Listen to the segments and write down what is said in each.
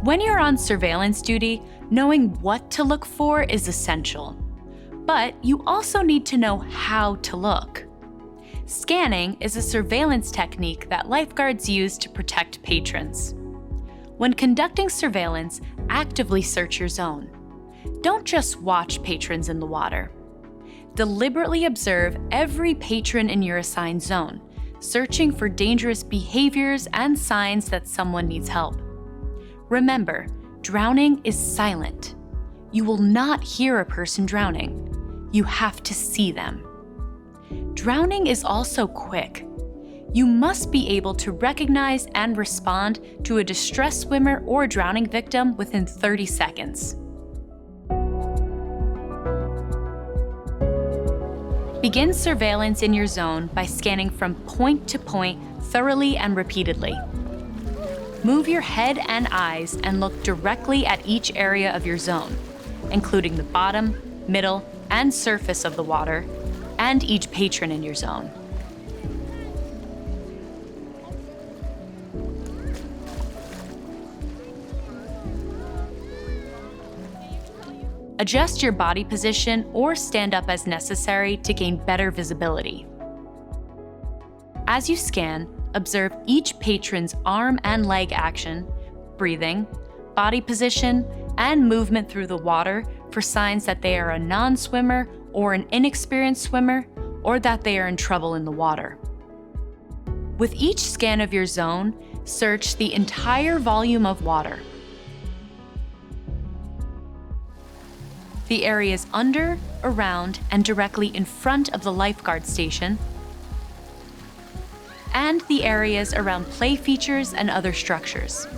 When you're on surveillance duty, knowing what to look for is essential. But you also need to know how to look. Scanning is a surveillance technique that lifeguards use to protect patrons. When conducting surveillance, actively search your zone. Don't just watch patrons in the water. Deliberately observe every patron in your assigned zone, searching for dangerous behaviors and signs that someone needs help. Remember, drowning is silent. You will not hear a person drowning. You have to see them. Drowning is also quick. You must be able to recognize and respond to a distressed swimmer or drowning victim within 30 seconds. Begin surveillance in your zone by scanning from point to point thoroughly and repeatedly. Move your head and eyes and look directly at each area of your zone, including the bottom, middle, and surface of the water, and each patron in your zone. Adjust your body position or stand up as necessary to gain better visibility. As you scan, observe each patron's arm and leg action, breathing, body position, and movement through the water for signs that they are a non-swimmer or an inexperienced swimmer, or that they are in trouble in the water. With each scan of your zone, search the entire volume of water. The areas under, around, and directly in front of the lifeguard station, and the areas around play features and other structures.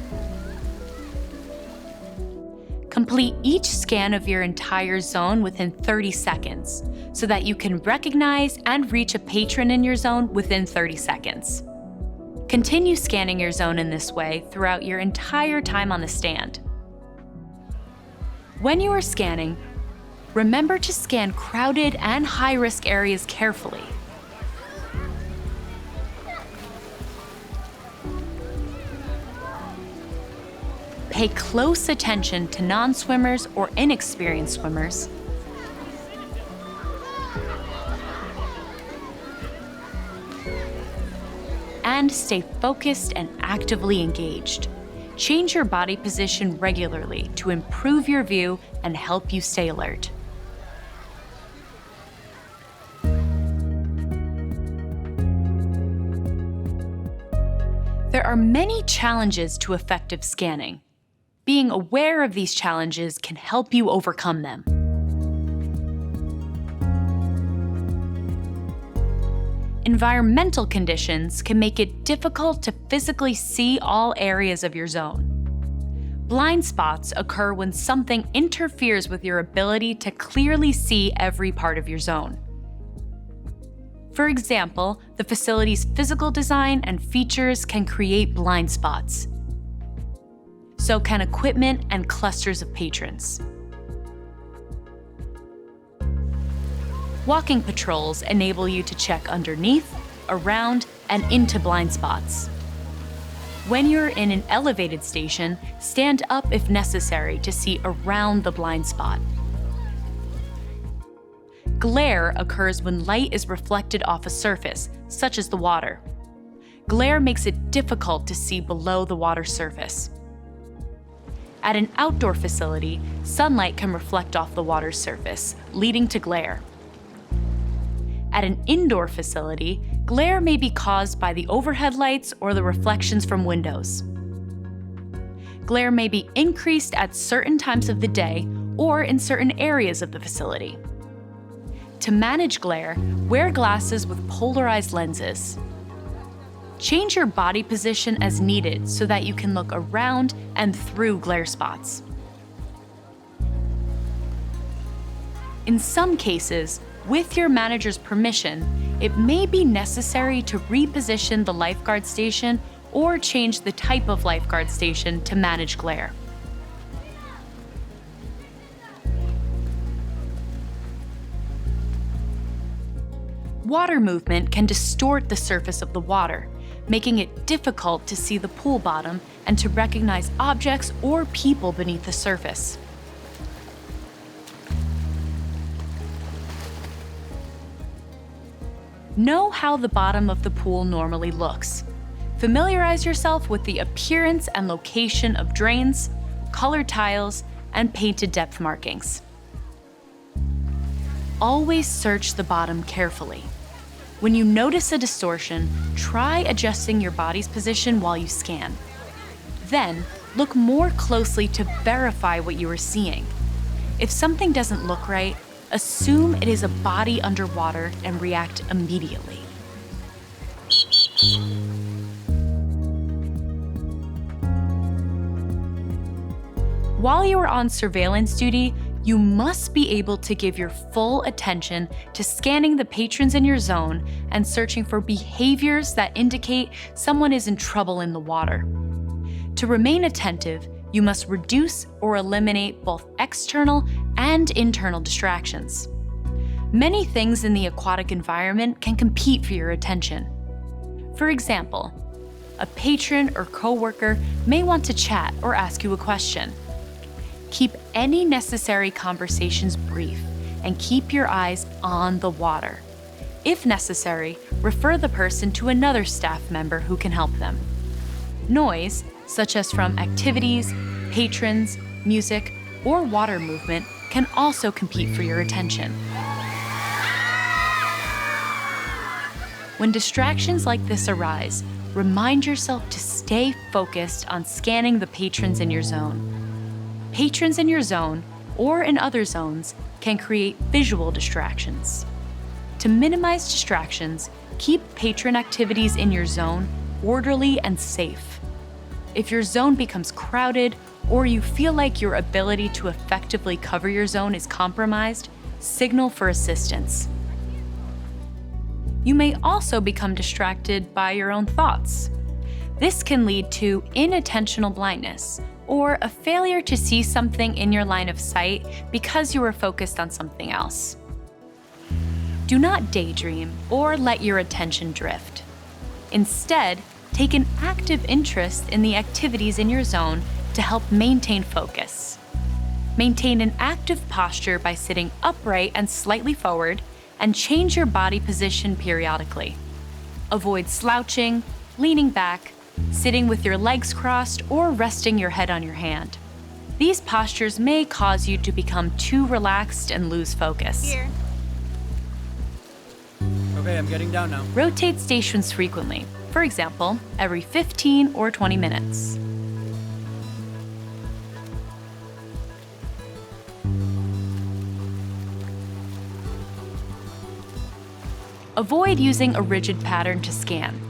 Complete each scan of your entire zone within 30 seconds so that you can recognize and reach a patron in your zone within 30 seconds. Continue scanning your zone in this way throughout your entire time on the stand. When you are scanning, remember to scan crowded and high-risk areas carefully. Pay close attention to non-swimmers or inexperienced swimmers. And stay focused and actively engaged. Change your body position regularly to improve your view and help you stay alert. There are many challenges to effective scanning. Being aware of these challenges can help you overcome them. Environmental conditions can make it difficult to physically see all areas of your zone. Blind spots occur when something interferes with your ability to clearly see every part of your zone. For example, the facility's physical design and features can create blind spots. So can equipment and clusters of patrons. Walking patrols enable you to check underneath, around, and into blind spots. When you're in an elevated station, stand up if necessary to see around the blind spot. Glare occurs when light is reflected off a surface, such as the water. Glare makes it difficult to see below the water surface. At an outdoor facility, sunlight can reflect off the water's surface, leading to glare. At an indoor facility, glare may be caused by the overhead lights or the reflections from windows. Glare may be increased at certain times of the day or in certain areas of the facility. To manage glare, wear glasses with polarized lenses. Change your body position as needed so that you can look around and through glare spots. In some cases, with your manager's permission, it may be necessary to reposition the lifeguard station or change the type of lifeguard station to manage glare. Water movement can distort the surface of the water, making it difficult to see the pool bottom and to recognize objects or people beneath the surface. Know how the bottom of the pool normally looks. Familiarize yourself with the appearance and location of drains, colored tiles, and painted depth markings. Always search the bottom carefully. When you notice a distortion, try adjusting your body's position while you scan. Then, look more closely to verify what you are seeing. If something doesn't look right, assume it is a body underwater and react immediately. While you are on surveillance duty, you must be able to give your full attention to scanning the patrons in your zone and searching for behaviors that indicate someone is in trouble in the water. To remain attentive, you must reduce or eliminate both external and internal distractions. Many things in the aquatic environment can compete for your attention. For example, a patron or coworker may want to chat or ask you a question. Keep any necessary conversations brief and keep your eyes on the water. If necessary, refer the person to another staff member who can help them. Noise, such as from activities, patrons, music, or water movement, can also compete for your attention. When distractions like this arise, remind yourself to stay focused on scanning the patrons in your zone. Patrons in your zone, or in other zones, can create visual distractions. To minimize distractions, keep patron activities in your zone orderly and safe. If your zone becomes crowded, or you feel like your ability to effectively cover your zone is compromised, signal for assistance. You may also become distracted by your own thoughts. This can lead to inattentional blindness, or a failure to see something in your line of sight because you were focused on something else. Do not daydream or let your attention drift. Instead, take an active interest in the activities in your zone to help maintain focus. Maintain an active posture by sitting upright and slightly forward, and change your body position periodically. Avoid slouching, leaning back, sitting with your legs crossed, or resting your head on your hand. These postures may cause you to become too relaxed and lose focus. Here. Okay, I'm getting down now. Rotate stations frequently, for example, every 15 or 20 minutes. Avoid using a rigid pattern to scan.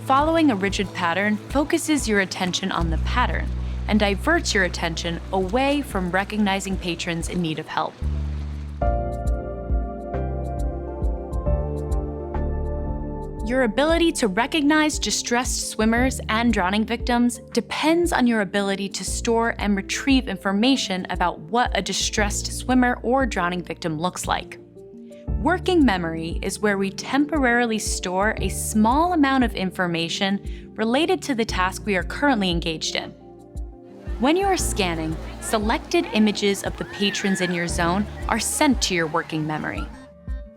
Following a rigid pattern focuses your attention on the pattern and diverts your attention away from recognizing patrons in need of help. Your ability to recognize distressed swimmers and drowning victims depends on your ability to store and retrieve information about what a distressed swimmer or drowning victim looks like. Working memory is where we temporarily store a small amount of information related to the task we are currently engaged in. When you are scanning, selected images of the patrons in your zone are sent to your working memory.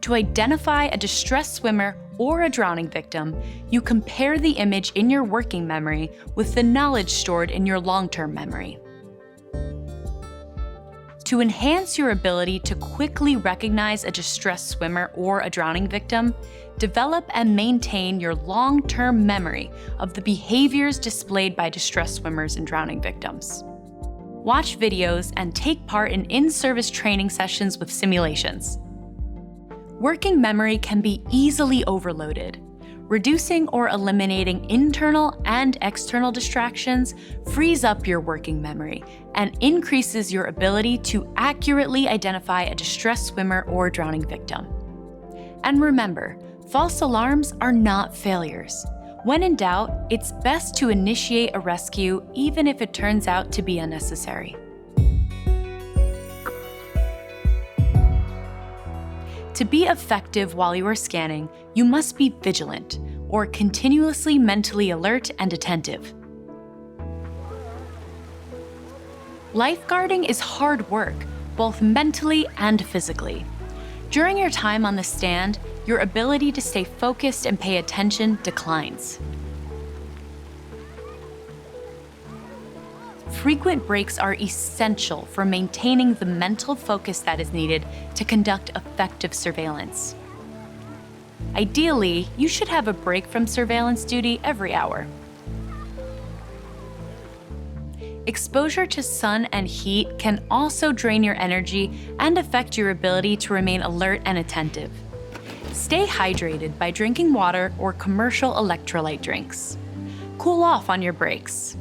To identify a distressed swimmer or a drowning victim, you compare the image in your working memory with the knowledge stored in your long-term memory. To enhance your ability to quickly recognize a distressed swimmer or a drowning victim, develop and maintain your long-term memory of the behaviors displayed by distressed swimmers and drowning victims. Watch videos and take part in in-service training sessions with simulations. Working memory can be easily overloaded. Reducing or eliminating internal and external distractions frees up your working memory and increases your ability to accurately identify a distressed swimmer or drowning victim. And remember, false alarms are not failures. When in doubt, it's best to initiate a rescue even if it turns out to be unnecessary. To be effective while you are scanning, you must be vigilant. or continuously mentally alert and attentive. Lifeguarding is hard work, both mentally and physically. During your time on the stand, your ability to stay focused and pay attention declines. Frequent breaks are essential for maintaining the mental focus that is needed to conduct effective surveillance. Ideally, you should have a break from surveillance duty every hour. Exposure to sun and heat can also drain your energy and affect your ability to remain alert and attentive. Stay hydrated by drinking water or commercial electrolyte drinks. Cool off on your breaks.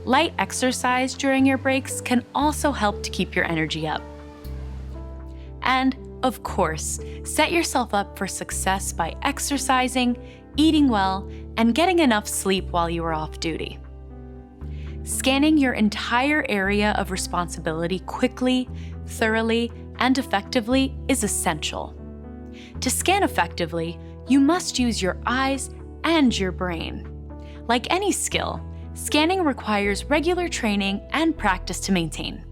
Light exercise during your breaks can also help to keep your energy up. And, of course, set yourself up for success by exercising, eating well, and getting enough sleep while you are off duty. Scanning your entire area of responsibility quickly, thoroughly, and effectively is essential. To scan effectively, you must use your eyes and your brain. Like any skill, scanning requires regular training and practice to maintain.